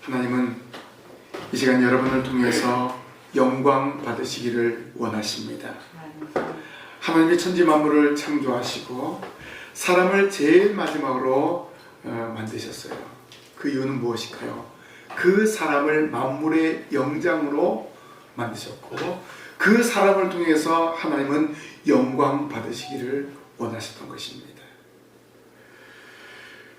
하나님은 이 시간 여러분을 통해서 영광 받으시기를 원하십니다. 하나님이 천지 만물을 창조하시고 사람을 제일 마지막으로 만드셨어요. 그 이유는 무엇일까요? 그 사람을 만물의 영장으로 만드셨고 그 사람을 통해서 하나님은 영광 받으시기를 원하셨던 것입니다.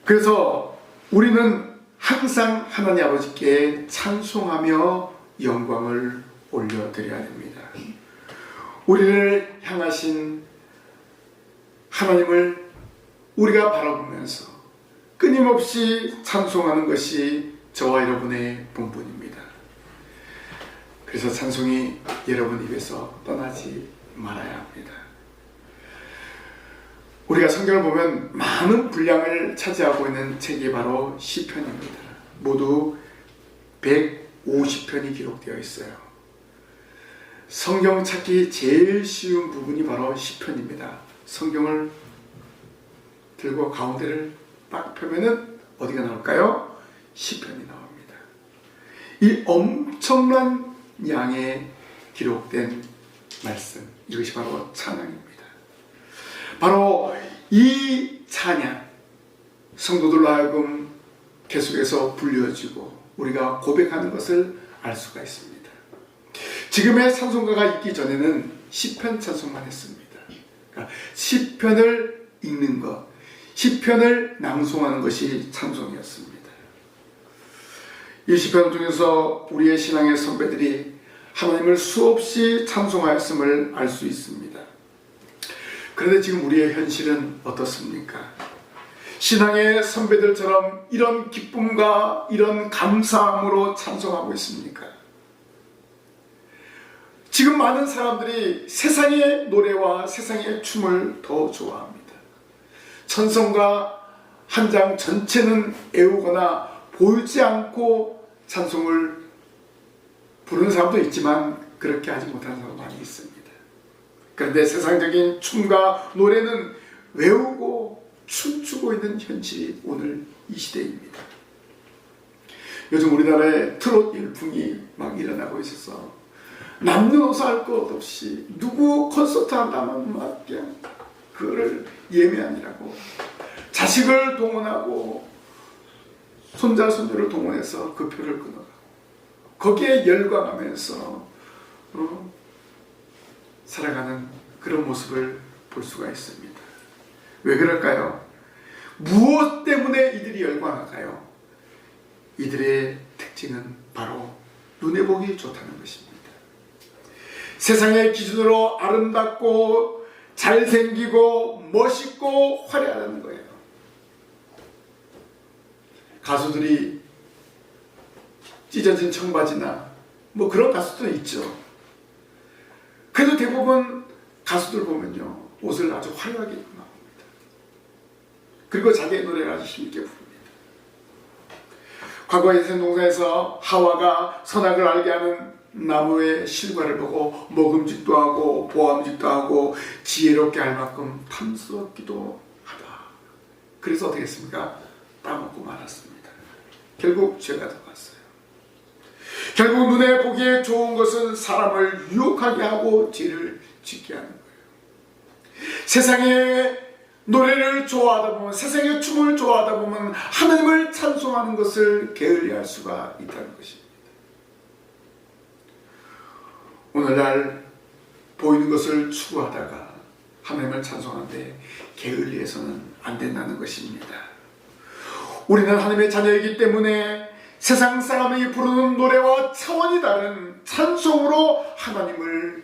그래서 우리는 항상 하나님 아버지께 찬송하며 영광을 올려드려야 됩니다. 우리를 향하신 하나님을 우리가 바라보면서 끊임없이 찬송하는 것이 저와 여러분의 본분입니다. 그래서 찬송이 여러분 입에서 떠나지 말아야 합니다. 우리가 성경을 보면 많은 분량을 차지하고 있는 책이 바로 시편입니다. 모두 150편이 기록되어 있어요. 성경 찾기 제일 쉬운 부분이 바로 시편입니다. 성경을 들고 가운데를 딱 펴면은 어디가 나올까요? 시편이 나옵니다. 이 엄청난 양의 기록된 말씀, 이것이 바로 찬양입니다. 바로 이 찬양, 성도들로 하여금 계속해서 불려지고 우리가 고백하는 것을 알 수가 있습니다. 지금의 찬송가가 있기 전에는 시편 찬송만 했습니다. 그러니까 시편을 읽는 것, 시편을 낭송하는 것이 찬송이었습니다. 이 시편을 통해서 우리의 신앙의 선배들이 하나님을 수없이 찬송하였음을 알 수 있습니다. 그런데 지금 우리의 현실은 어떻습니까? 신앙의 선배들처럼 이런 기쁨과 이런 감사함으로 찬송하고 있습니까? 지금 많은 사람들이 세상의 노래와 세상의 춤을 더 좋아합니다. 찬송가 한 장 전체는 애우거나 보이지 않고 찬송을 부르는 사람도 있지만 그렇게 하지 못하는 사람도 많이 있습니다. 그런데 세상적인 춤과 노래는 외우고 춤추고 있는 현실이 오늘 이 시대입니다. 요즘 우리나라에 트롯 열풍이 막 일어나고 있어서 남녀노소 할 것 없이 누구 콘서트 한다면 막 그냥 그거를 예매하느라고 자식을 동원하고 손자 손녀를 동원해서 그 표를 끊어가고 거기에 열광하면서 살아가는 그런 모습을 볼 수가 있습니다. 왜 그럴까요? 무엇 때문에 이들이 열광할까요? 이들의 특징은 바로 눈에 보기 좋다는 것입니다. 세상의 기준으로 아름답고 잘생기고 멋있고 화려하다는 거예요. 가수들이 찢어진 청바지나 뭐 그런 가수도 있죠. 그래도 대부분 가수들 보면요 옷을 아주 화려하게 입고 나옵니다. 그리고 자기의 노래를 아주 힘있게 부릅니다. 과거 에덴 동산에서 하와가 선악을 알게 하는 나무의 실과를 보고 먹음직도 하고 보암직도 하고 지혜롭게 할 만큼 탐스럽기도 하다. 그래서 어떻게 했습니까? 따먹고 말았습니다. 결국 죄가 들어갔어요. 결국 눈에 보기에 좋은 것은 사람을 유혹하게 하고 죄를 짓게 하는 거예요. 세상의 노래를 좋아하다 보면, 세상의 춤을 좋아하다 보면 하나님을 찬송하는 것을 게을리할 수가 있다는 것입니다. 오늘날 보이는 것을 추구하다가 하나님을 찬송하는데 게을리해서는 안 된다는 것입니다. 우리는 하나님의 자녀이기 때문에 세상 사람이 부르는 노래와 차원이 다른 찬송으로 하나님을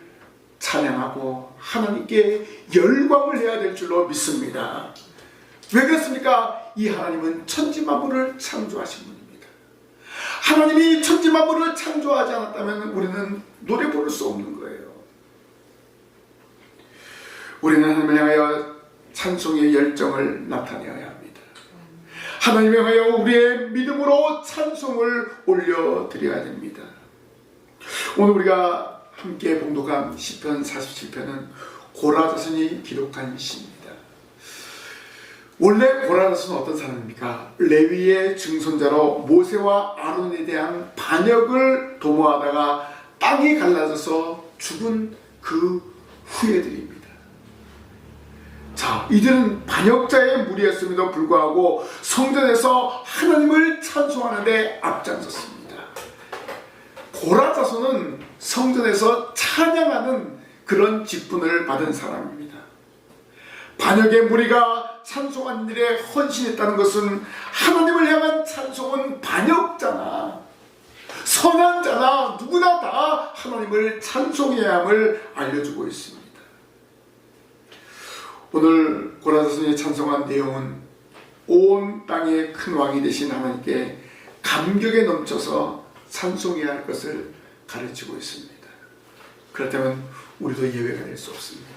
찬양하고 하나님께 열광을 해야 될 줄로 믿습니다. 왜 그렇습니까? 이 하나님은 천지 만물을 창조하신 분입니다. 하나님이 천지 만물을 창조하지 않았다면 우리는 노래 부를 수 없는 거예요. 우리는 하나님을 향하여 찬송의 열정을 나타내어야 합니다. 하나님에 향하여 우리의 믿음으로 찬송을 올려드려야 됩니다. 오늘 우리가 함께 봉독한 시편 47편은 고라 자손이 기록한 시입니다. 원래 고라스는 어떤 사람입니까? 레위의 증손자로 모세와 아론에 대한 반역을 도모하다가 땅이 갈라져서 죽은 그 후예들입니다. 자, 이들은 반역자의 무리였음에도 불구하고 성전에서 하나님을 찬송하는데 앞장섰습니다. 고라 자손은 성전에서 찬양하는 그런 직분을 받은 사람입니다. 반역의 무리가 찬송한 일에 헌신했다는 것은 하나님을 향한 찬송은 반역자나 선한 자나 누구나 다 하나님을 찬송해야 함을 알려주고 있습니다. 오늘 고라 자손이 찬송한 내용은 온 땅의 큰 왕이 되신 하나님께 감격에 넘쳐서 찬송해야 할 것을 가르치고 있습니다. 그렇다면 우리도 예외가 될 수 없습니다.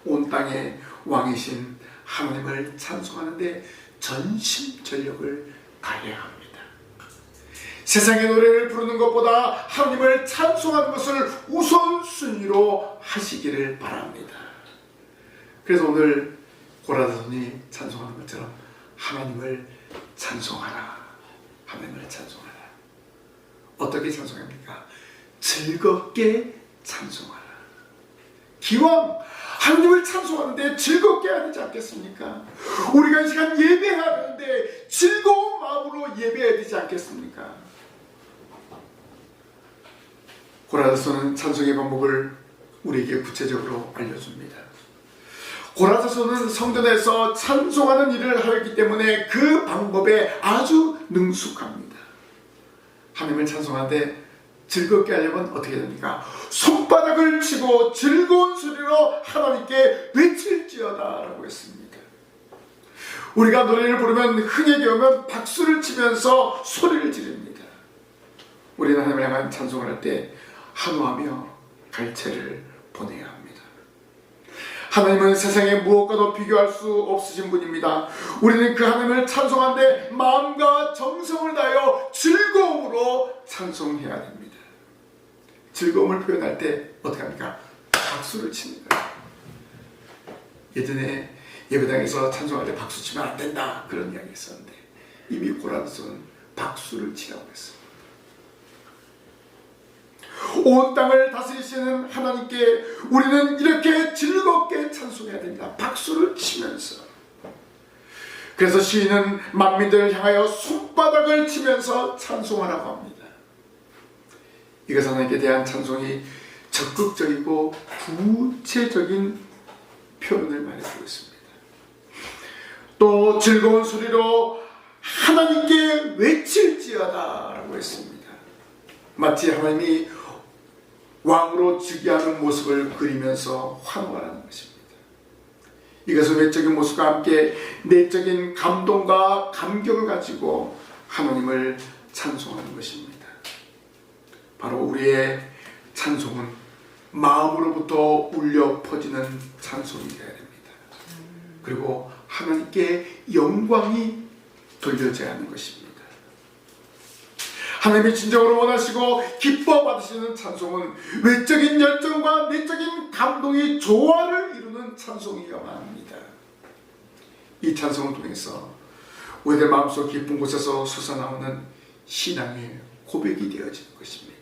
온 땅의 왕이신 하나님을 찬송하는데 전심전력을 다해야 합니다. 세상의 노래를 부르는 것보다 하나님을 찬송하는 것을 우선순위로 하시기를 바랍니다. 그래서 오늘 고라 자손이 찬송하는 것처럼 하나님을 찬송하라. 하나님을 찬송하라. 어떻게 찬송합니까? 즐겁게 찬송하라. 기왕 하나님을 찬송하는데 즐겁게 해야 되지 않겠습니까? 우리가 이 시간 예배하는데 즐거운 마음으로 예배해야 되지 않겠습니까? 고라 자손은 찬송의 방법을 우리에게 구체적으로 알려줍니다. 고라 자손은 성전에서 찬송하는 일을 하였기 때문에 그 방법에 아주 능숙합니다. 하나님을 찬송하는데 즐겁게 하려면 어떻게 됩니까? 손바닥을 치고 즐거운 소리로 하나님께 외칠지어다 라고 했습니다. 우리가 노래를 부르면 흥에 겨우면 박수를 치면서 소리를 지릅니다. 우리는 하나님을 향한 찬송을 할 때 한우하며 갈채를 보내야 합니다. 하나님은 세상의 무엇과도 비교할 수 없으신 분입니다. 우리는 그 하나님을 찬송하는데 마음과 정성을 다하여 즐거움으로 찬송해야 됩니다. 즐거움을 표현할 때 어떻게 합니까? 박수를 치는 거예요. 예전에 예배당에서 찬송할 때 박수 치면 안 된다 그런 이야기 있었는데 이미 고라 자손은 박수를 치라고 했습니다. 온 땅을 다스리시는 하나님께 우리는 이렇게 즐겁게 찬송해야 됩니다. 박수를 치면서. 그래서 시인은 만민들을 향하여 손바닥을 치면서 찬송하라고 합니다. 이것은 하나님께 대한 찬송이 적극적이고 구체적인 표현을 말해주고 있습니다. 또 즐거운 소리로 하나님께 외칠지어다 라고 했습니다. 마치 하나님이 왕으로 즉위하는 모습을 그리면서 환호하라는 것입니다. 이것은 외적인 모습과 함께 내적인 감동과 감격을 가지고 하나님을 찬송하는 것입니다. 바로 우리의 찬송은 마음으로부터 울려 퍼지는 찬송이 되어야 됩니다. 그리고 하나님께 영광이 돌려져야 하는 것입니다. 하나님이 진정으로 원하시고 기뻐 받으시는 찬송은 외적인 열정과 내적인 감동이 조화를 이루는 찬송이어야만 합니다. 이 찬송을 통해서 우리들 마음속 깊은 곳에서 솟아나오는 신앙의 고백이 되어지는 것입니다.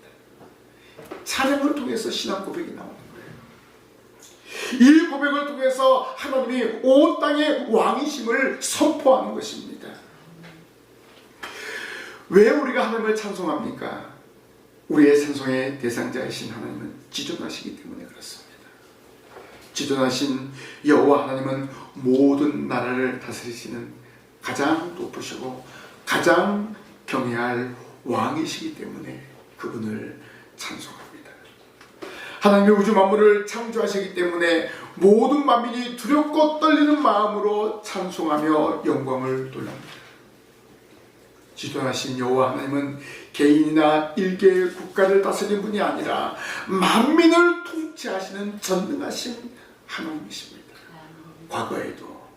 찬양을 통해서 신앙 고백이 나오는 거예요. 이 고백을 통해서 하나님이 온 땅의 왕이심을 선포하는 것입니다. 왜 우리가 하나님을 찬송합니까? 우리의 찬송의 대상자이신 하나님은 지존하시기 때문에 그렇습니다. 지존하신 여호와 하나님은 모든 나라를 다스리시는 가장 높으시고 가장 경외할 왕이시기 때문에 그분을 찬송합니다. 하나님의 우주 만물을 창조하시기 때문에 모든 만민이 두렵고 떨리는 마음으로 찬송하며 영광을 돌립니다. 지존하신 여호와 하나님은 개인이나 일개의 국가를 다스리는 분이 아니라 만민을 통치하시는 전능하신 하나님이십니다. 과거에도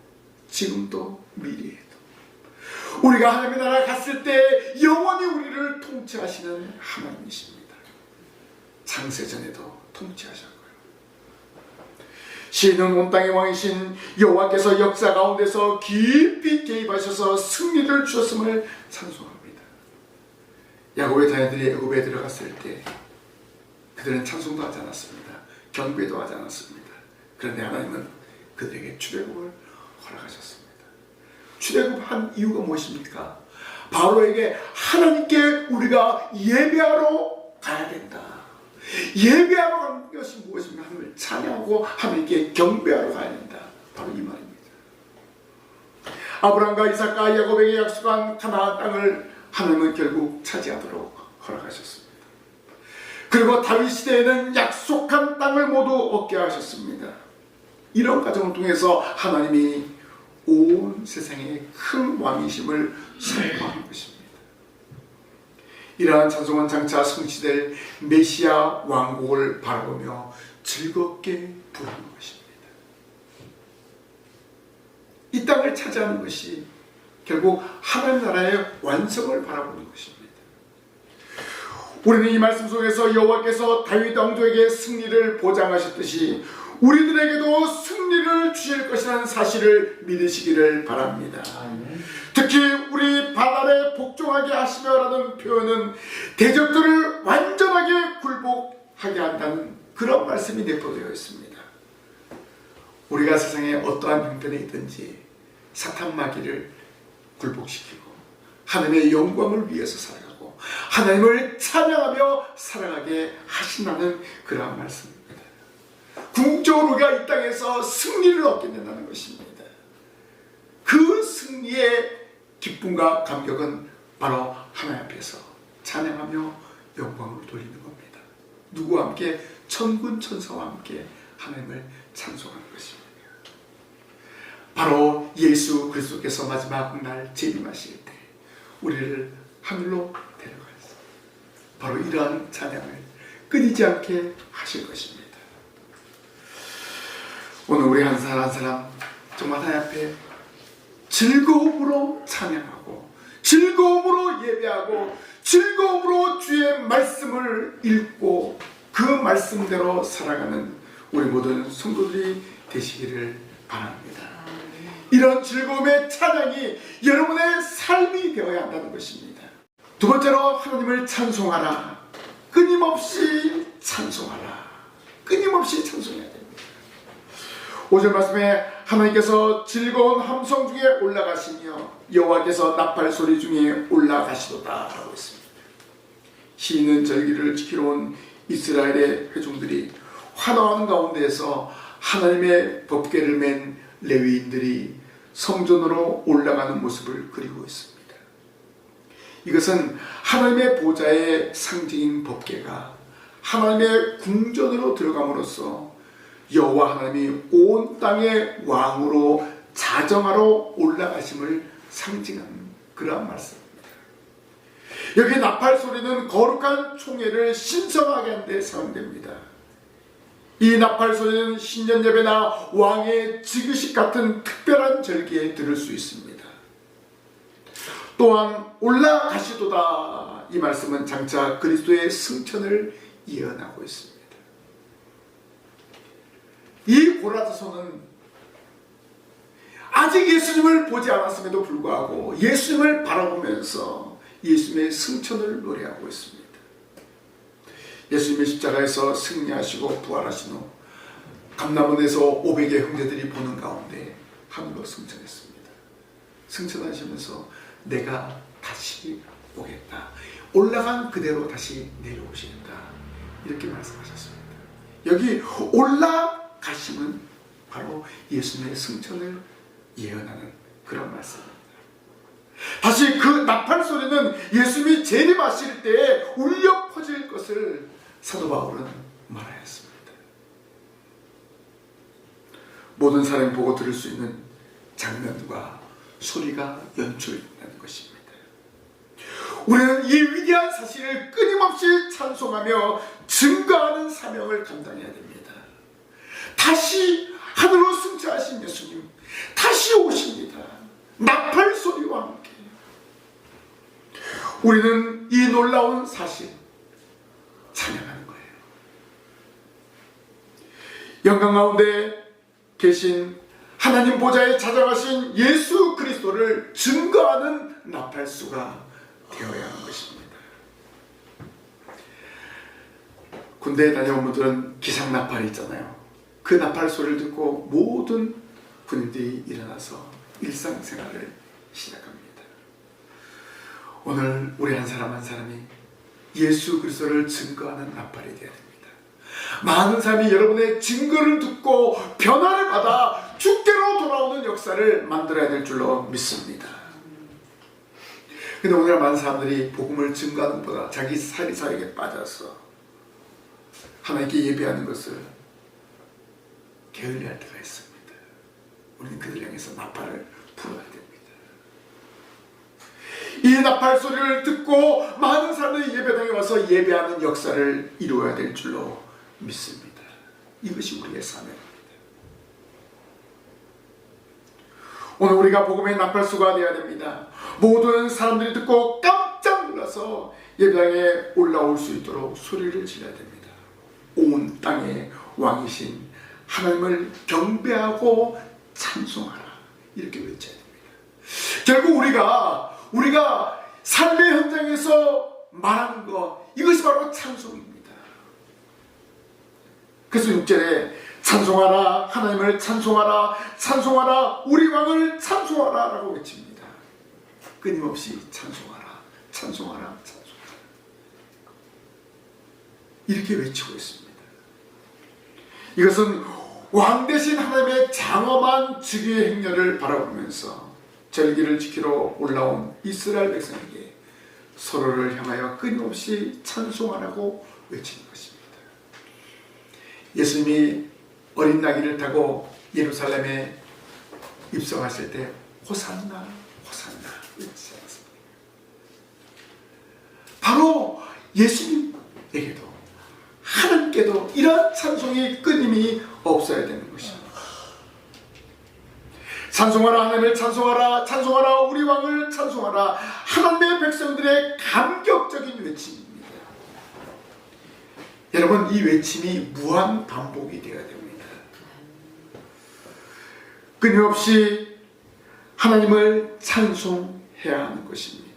지금도 미래에도 우리가 하나님의 나라 갔을 때 영원히 우리를 통치하시는 하나님이십니다. 창세전에도 통치하셨고요. 시인은 온 땅의 왕이신 여호와께서 역사 가운데서 깊이 개입하셔서 승리를 주셨음을 찬송합니다. 야곱의 자녀들이 애굽에 들어갔을 때 그들은 찬송도 하지 않았습니다. 경배도 하지 않았습니다. 그런데 하나님은 그들에게 출애굽을 허락하셨습니다. 출애굽한 이유가 무엇입니까? 바로에게 하나님께 우리가 예배하러 가야 된다. 예배하러 가는 것이 무엇입니까? 하나님을 찬양하고 하나님께 경배하러 가야 된다. 바로 이 말입니다. 아브라함과 이삭과 야곱에게 약속한 가나안 땅을 하나님은 결국 차지하도록 허락하셨습니다. 그리고 다윗 시대에는 약속한 땅을 모두 얻게 하셨습니다. 이런 과정을 통해서 하나님이 온 세상의 큰 왕이심을 선포하는 것입니다. 이러한 찬송은 장차 성취될 메시아 왕국을 바라보며 즐겁게 부르는 것입니다. 이 땅을 차지하는 것이 결국 하나님 나라의 완성을 바라보는 것입니다. 우리는 이 말씀 속에서 여호와께서 다윗 왕조에게 승리를 보장하셨듯이 우리들에게도 승리를 주실 것이라는 사실을 믿으시기를 바랍니다. 특히 우리 바알에 복종하게 하시며라는 표현은 대적들을 완전하게 굴복하게 한다는 그런 말씀이 내포되어 있습니다. 우리가 세상에 어떠한 형편에 있든지 사탄 마귀를 굴복시키고 하나님의 영광을 위해서 살아가고 하나님을 찬양하며 살아가게 하신다는 그러한 말씀입니다. 궁극적으로 우리가 이 땅에서 승리를 얻게 된다는 것입니다. 그 승리의 기쁨과 감격은 바로 하나님 앞에서 찬양하며 영광을 돌리는 겁니다. 누구와 함께? 천군 천사와 함께 하나님을 찬송하는 것입니다. 바로 예수 그리스도께서 마지막 날 재림하실 때 우리를 하늘로 데려가서 바로 이러한 찬양을 끊이지 않게 하실 것입니다. 오늘 우리 한 사람 한 사람 정말 하나님 앞에 즐거움으로 찬양하고 즐거움으로 예배하고 즐거움으로 주의 말씀을 읽고 그 말씀대로 살아가는 우리 모든 성도들이 되시기를 바랍니다. 이런 즐거움의 찬양이 여러분의 삶이 되어야 한다는 것입니다. 두 번째로 하나님을 찬송하라. 끊임없이 찬송하라. 끊임없이 찬송해야 됩니다. 5절 말씀에 하나님께서 즐거운 함성 중에 올라가시며 여호와께서 나팔 소리 중에 올라가시도다 라고 했습니다. 시인은 절기를 지키러 온 이스라엘의 회중들이 환호하는 가운데에서 하나님의 법궤를 맨 레위인들이 성전으로 올라가는 모습을 그리고 있습니다. 이것은 하나님의 보좌의 상징인 법궤가 하나님의 궁전으로 들어감으로써 여호와 하나님이 온 땅의 왕으로 자정하러 올라가심을 상징하는 그러한 말씀입니다. 여기 나팔 소리는 거룩한 총회를 신성하게 하는 데 사용됩니다. 이 나팔 소리는 신년 예배나 왕의 즉위식 같은 특별한 절기에 들을 수 있습니다. 또한 올라가시도다 이 말씀은 장차 그리스도의 승천을 예언하고 있습니다. 이 고라서는 아직 예수님을 보지 않았음에도 불구하고 예수님을 바라보면서 예수님의 승천을 노래하고 있습니다. 예수님의 십자가에서 승리하시고 부활하신 후 감람원에서 500의 형제들이 보는 가운데 하늘로 승천했습니다. 승천하시면서 내가 다시 오겠다. 올라간 그대로 다시 내려오신다. 이렇게 말씀하셨습니다. 여기 올라가심은 바로 예수님의 승천을 예언하는 그런 말씀입니다. 다시 그 나팔 소리는 예수님이 재림하실 때에 울려 퍼질 것을 사도 바울은 말하였습니다. 모든 사람이 보고 들을 수 있는 장면과 소리가 연출되는 것입니다. 우리는 이 위대한 사실을 끊임없이 찬송하며 증거하는 사명을 감당해야 됩니다. 다시 하늘로 승천하신 예수님 다시 오십니다. 나팔 소리와 함께 우리는 이 놀라운 사실 찬양하는 거예요. 영광 가운데 계신 하나님 보좌에 찾아가신 예수 그리스도를 증거하는 나팔수가 되어야 하는 것입니다. 군대에 다녀온 분들은 기상 나팔이 있잖아요. 그 나팔 소리를 듣고 모든 군인들이 일어나서 일상생활을 시작합니다. 오늘 우리 한 사람 한 사람이 예수 그리스도를 증거하는 나팔이 되어야 됩니다. 많은 사람이 여러분의 증거를 듣고 변화를 받아 주께로 돌아오는 역사를 만들어야 될 줄로 믿습니다. 근데 오늘 많은 사람들이 복음을 증거하는 것보다 자기 사리사욕에 빠져서 하나님께 예배하는 것을 게을리할 때가 있습니다. 우리는 그들 향해서 나팔을 불어야 됩니다. 이 나팔 소리를 듣고 많은 사람들이 예배당에 와서 예배하는 역사를 이루어야 될 줄로 믿습니다. 이것이 우리의 사명입니다. 오늘 우리가 복음의 나팔수가 되어야 됩니다. 모든 사람들이 듣고 깜짝 놀라서 예배당에 올라올 수 있도록 소리를 질러야 됩니다. 온 땅의 왕이신 하나님을 경배하고 찬송하라, 이렇게 외쳐야 됩니다. 결국 우리가 삶의 현장에서 말하는 것, 이것이 바로 찬송입니다. 그래서 6절에 찬송하라, 하나님을 찬송하라, 찬송하라, 우리 왕을 찬송하라 라고 외칩니다. 끊임없이 찬송하라, 찬송하라, 찬송하라, 이렇게 외치고 있습니다. 이것은 왕 대신 하나님의 장엄한 즉위의 행렬을 바라보면서 절기를 지키러 올라온 이스라엘 백성에게 서로를 향하여 끊임없이 찬송하라고 외치는 것입니다. 예수님이 어린 나귀를 타고 예루살렘에 입성하실 때 호산나 호산나 외치지 않았습니까? 바로 예수님에게도 하나님께도 이런 찬송이 끊임이 없어야 되는 것입니다. 찬송하라, 하나님을 찬송하라, 찬송하라, 우리 왕을 찬송하라, 하나님의 백성들의 감격적인 외침입니다. 여러분, 이 외침이 무한 반복이 되어야 됩니다. 끊임없이 하나님을 찬송해야 하는 것입니다.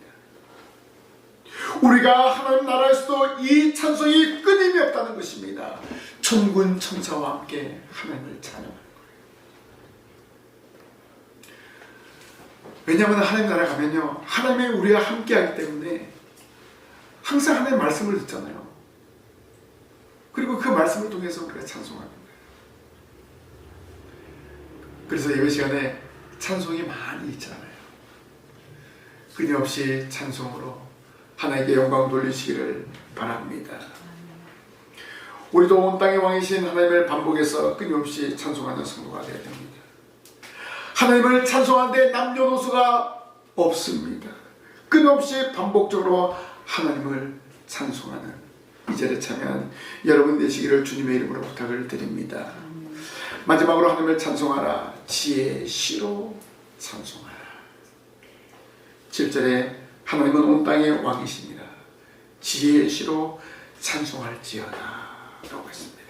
우리가 하나님 나라에서도 이 찬송이 끊임이 없다는 것입니다. 천군 천사와 함께 하나님을 찬양하는 거예요. 왜냐하면 하나님 나라 가면요, 하나님의 우리가 함께하기 때문에 항상 하나님의 말씀을 듣잖아요. 그리고 그 말씀을 통해서 우리가 찬송하는 거예요. 그래서 예배 시간에 찬송이 많이 있잖아요. 끊임없이 찬송으로 하나님께 영광 돌리시기를 바랍니다. 우리도 온 땅의 왕이신 하나님을 반복해서 끊임없이 찬송하는 성도가 되어야 됩니다. 하나님을 찬송하는데 남녀노소가 없습니다. 끊임없이 반복적으로 하나님을 찬송하는 이 자리에 참여한 여러분 되시기를 주님의 이름으로 부탁을 드립니다. 마지막으로 하나님을 찬송하라, 지혜의 시로 찬송하라. 7절에 하나님은 온 땅의 왕이십니다. 지혜의 시로 찬송할지어다 라고 했습니다.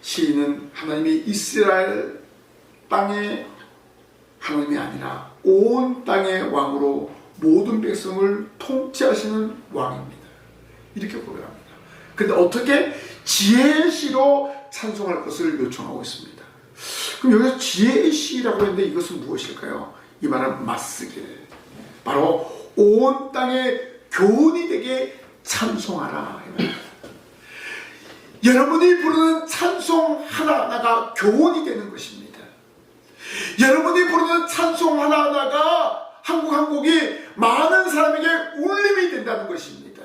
시인은 하나님이 이스라엘 땅의 하나님이 아니라 온 땅의 왕으로 모든 백성을 통치하시는 왕입니다. 이렇게 고백합니다. 그런데 어떻게 지혜의 시로 찬송할 것을 요청하고 있습니다. 그럼 여기서 지혜의 시라고 했는데 이것은 무엇일까요? 이 말은 맞쓰기를, 바로 온 땅의 교훈이 되게 찬송하라. 여러분이 부르는 찬송 하나하나가 교훈이 되는 것입니다. 여러분이 부르는 찬송 하나하나가 한 곡이 많은 사람에게 울림이 된다는 것입니다.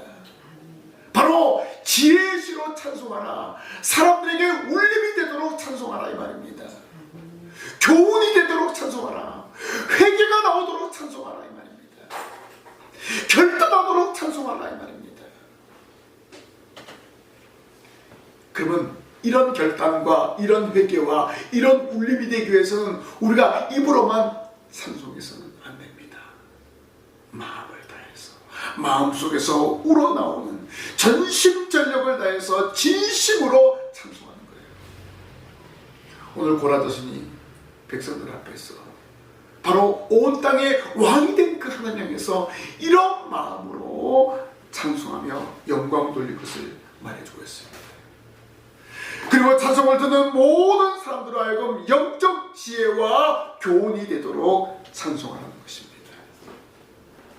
바로 지혜의 시로 찬송하라, 사람들에게 울림이 되도록 찬송하라 이 말입니다. 교훈이 되도록 찬송하라, 회개가 나오도록 찬송하라 이 말입니다. 결단하도록 찬송하라 이 말입니다. 그러면 이런 결단과 이런 회개와 이런 울림이 되기 위해서는 우리가 입으로만 찬송해서는 안 됩니다. 마음을 다해서, 마음속에서 우러나오는 전심전력을 다해서 진심으로 찬송하는 거예요. 오늘 고라도신이 백성들 앞에서 바로 온 땅의 왕이 된 그 하나님 향해서 이런 마음으로 찬송하며 영광 돌릴 것을 말해주고 있습니다. 그리고 찬송을 듣는 모든 사람들로 하여금 영적 지혜와 교훈이 되도록 찬송하는 것입니다.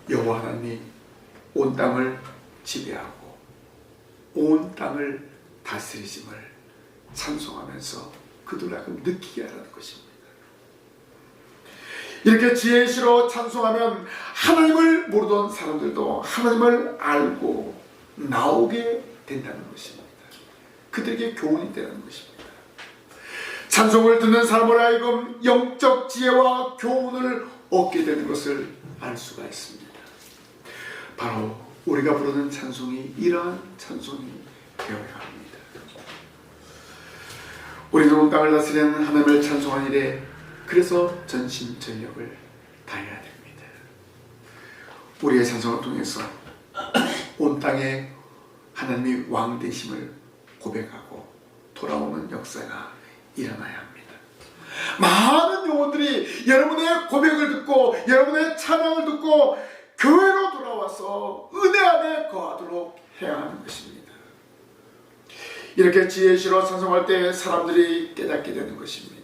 여호와 하나님이 온 땅을 지배하고 온 땅을 다스리심을 찬송하면서 그들로 하여금 느끼게 하라는 것입니다. 이렇게 지혜시로 찬송하면 하나님을 모르던 사람들도 하나님을 알고 나오게 된다는 것입니다. 그들에게 교훈이 되는 것입니다. 찬송을 듣는 사람으로 하여금 영적 지혜와 교훈을 얻게 되는 것을 알 수가 있습니다. 바로 우리가 부르는 찬송이 이러한 찬송이 되어야 합니다. 우리는 온 땅을 다스리는 하나님을 찬송한 일에 그래서 전심전력을 다해야 됩니다. 우리의 찬송을 통해서 온 땅에 하나님이 왕 되심을 고백하고 돌아오는 역사가 일어나야 합니다. 많은 영혼들이 여러분의 고백을 듣고 여러분의 찬양을 듣고 교회로 돌아와서 은혜 안에 거하도록 해야 하는 것입니다. 이렇게 지혜시로 찬송할 때 사람들이 깨닫게 되는 것입니다.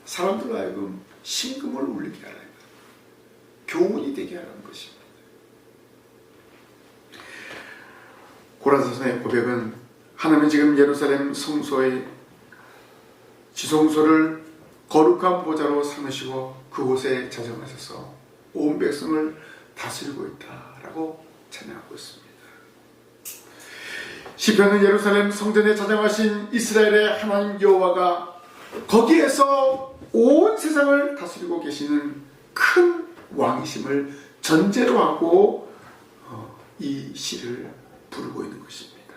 사람들로 하여금 심금을 울리게 하라는 것, 교훈이 되게 하라는 것입니다. 고라도서의 고백은 하나님은 지금 예루살렘 성소의 지성소를 거룩한 보좌로 삼으시고 그곳에 자정하셔서 온 백성을 다스리고 있다라고 찬양하고 있습니다. 시편은 예루살렘 성전에 자정하신 이스라엘의 하나님 여호와가 거기에서 온 세상을 다스리고 계시는 큰 왕이심을 전제로 하고 이 시를 부르고 있는 것입니다.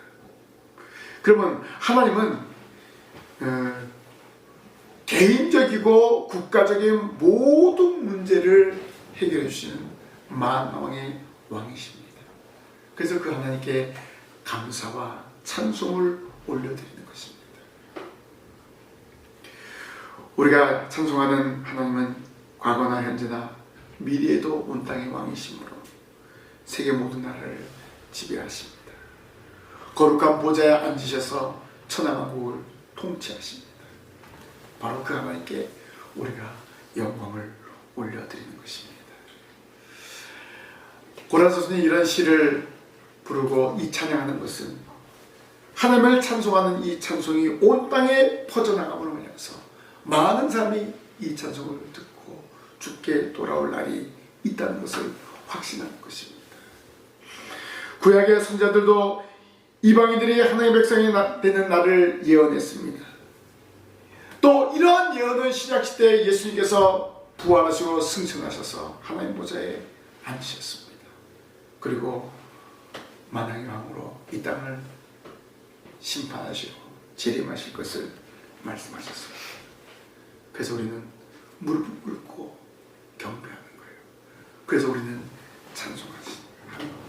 그러면 하나님은 개인적이고 국가적인 모든 문제를 해결해 주시는 만왕의 왕이십니다. 그래서 그 하나님께 감사와 찬송을 올려드리는 것입니다. 우리가 찬송하는 하나님은 과거나 현재나 미래에도 온 땅의 왕이시므로 세계 모든 나라를 지배하십니다. 거룩한 보좌에 앉으셔서 천하만국을 통치하십니다. 바로 그 하나님께 우리가 영광을 올려드리는 것입니다. 고라도서는 이런 시를 부르고 이 찬양하는 것은 하나님을 찬송하는 이 찬송이 온 땅에 퍼져나감으로 인해서 많은 사람이 이 찬송을 듣고 주께 돌아올 날이 있다는 것을 확신하는 것입니다. 구약의 선자들도 이방인들이 하나님의 백성이 되는 날을 예언했습니다. 또 이러한 예언은 신약시대에 예수님께서 부활하시고 승천하셔서 하나님 보좌에 앉으셨습니다. 그리고 만왕의 왕으로 이 땅을 심판하시고 재림하실 것을 말씀하셨습니다. 그래서 우리는 무릎을 꿇고 경배하는 거예요. 그래서 우리는 찬송하시는 겁니다.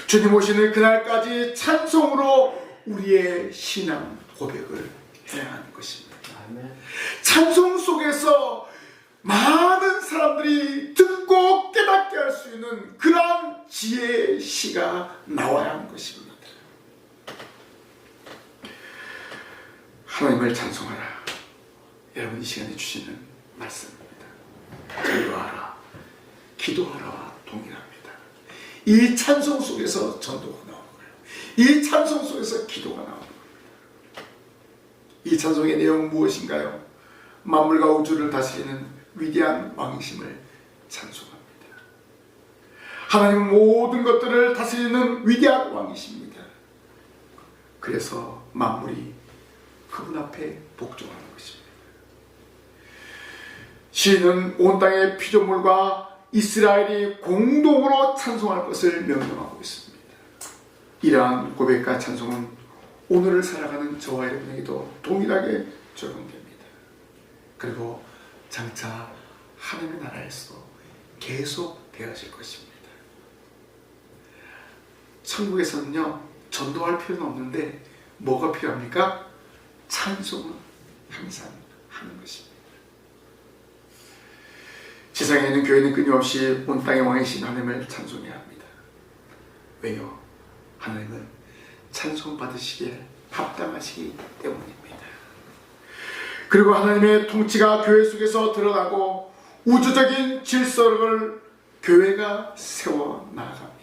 주님 오시는 그날까지 찬송으로 우리의 신앙 고백을 해야 하는 것입니다. 찬송 속에서 많은 사람들이 듣고 깨닫게 할 수 있는 그러한 지혜의 시가 나와야 하는 것입니다. 하나님을 찬송하라. 여러분 이 시간에 주시는 말씀입니다. 전도하라, 기도하라와 동일합니다. 이 찬송 속에서 전도가 나오는 거예요. 이 찬송 속에서 기도가 나오는 거예요. 이 찬송의 내용은 무엇인가요? 만물과 우주를 다스리는 위대한 왕이심을 찬송합니다. 하나님은 모든 것들을 다스리는 위대한 왕이십니다. 그래서 만물이 그분 앞에 복종하는 것입니다. 시인은 온 땅의 피조물과 이스라엘이 공동으로 찬송할 것을 명령하고 있습니다. 이러한 고백과 찬송은 오늘을 살아가는 저와 여러분에게도 동일하게 적용됩니다. 그리고 장차 하나님의 나라에서 계속 되어질 것입니다. 천국에서는요 전도할 필요는 없는데 뭐가 필요합니까? 찬송은 항상 하는 것입니다. 세상에 있는 교회는 끊임없이 온 땅의 왕이신 하나님을 찬송해야 합니다. 왜요? 하나님은 찬송받으시기에 합당하시기 때문입니다. 그리고 하나님의 통치가 교회 속에서 드러나고 우주적인 질서를 교회가 세워 나아갑니다.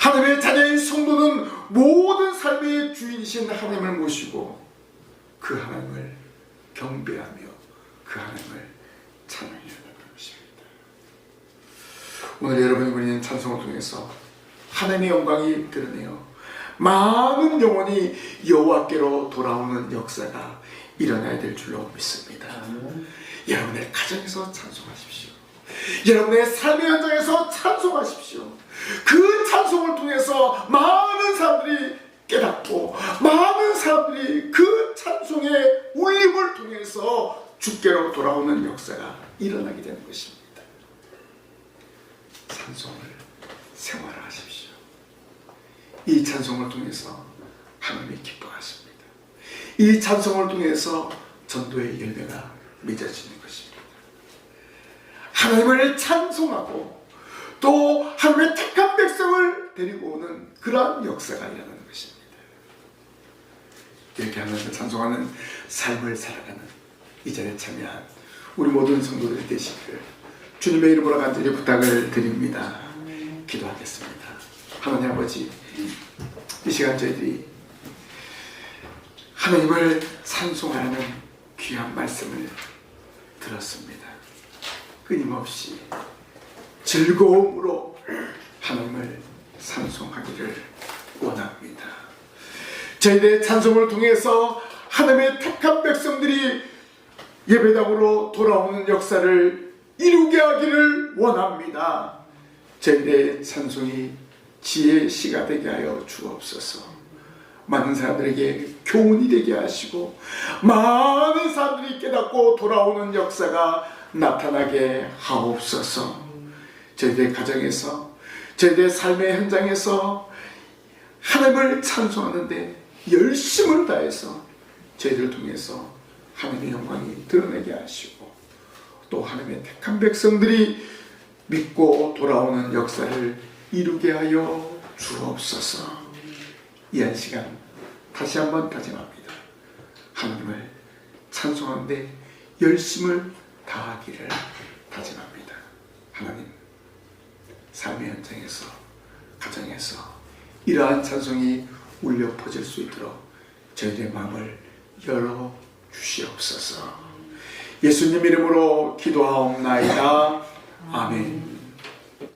하나님의 자녀인 성도는 모든 삶의 주인이신 하나님을 모시고 그 하나님을 경배하며 그 하나님을 찬양해야 한다는 것입니다. 오늘 여러분이 부르는 찬송을 통해서 하나님의 영광이 드러내어 많은 영혼이 여호와께로 돌아오는 역사가 일어나야 될 줄로 믿습니다. 여러분의 가정에서 찬송하십시오. 여러분의 삶의 현장에서 찬송하십시오. 그 찬송을 통해서 많은 사람들이 깨닫고 많은 사람들이 그 찬송의 울림을 통해서 주께로 돌아오는 역사가 일어나게 되는 것입니다. 찬송을 생활하십시오. 이 찬송을 통해서 하나님이 기뻐하십니다. 이 찬송을 통해서 전도의 열매가 맺어지는 것입니다. 하나님을 찬송하고 또 하나님의 택한 백성을 데리고 오는 그러한 역사가 일어나는 것입니다. 이렇게 하면서 찬송하는 삶을 살아가는 이 자리에 참여한 우리 모든 성도들이 되시기를 주님의 이름으로 간절히 부탁을 드립니다. 기도하겠습니다. 하나님 아버지, 이 시간 저희들이 하나님을 찬송하라는 귀한 말씀을 들었습니다. 끊임없이 즐거움으로 하나님을 찬송하기를 원합니다. 저희들의 찬송을 통해서 하나님의 택한 백성들이 예배당으로 돌아오는 역사를 이루게 하기를 원합니다. 저희들의 찬송이 지혜의 시가 되게 하여 주옵소서. 많은 사람들에게 교훈이 되게 하시고 많은 사람들이 깨닫고 돌아오는 역사가 나타나게 하옵소서. 저희들의 가정에서 저희들의 삶의 현장에서 하나님을 찬송하는데 열심을 다해서 저희들을 통해서 하나님의 영광이 드러내게 하시고 또 하나님의 택한 백성들이 믿고 돌아오는 역사를 이루게 하여 주옵소서. 이 한 시간 다시 한번 다짐합니다. 하나님을 찬송하는데 열심을 다하기를 다짐합니다. 하나님, 삶의 현장에서 가정에서 이러한 찬송이 울려 퍼질 수 있도록 저희들의 마음을 열어 주시옵소서. 예수님 이름으로 기도하옵나이다. 아멘.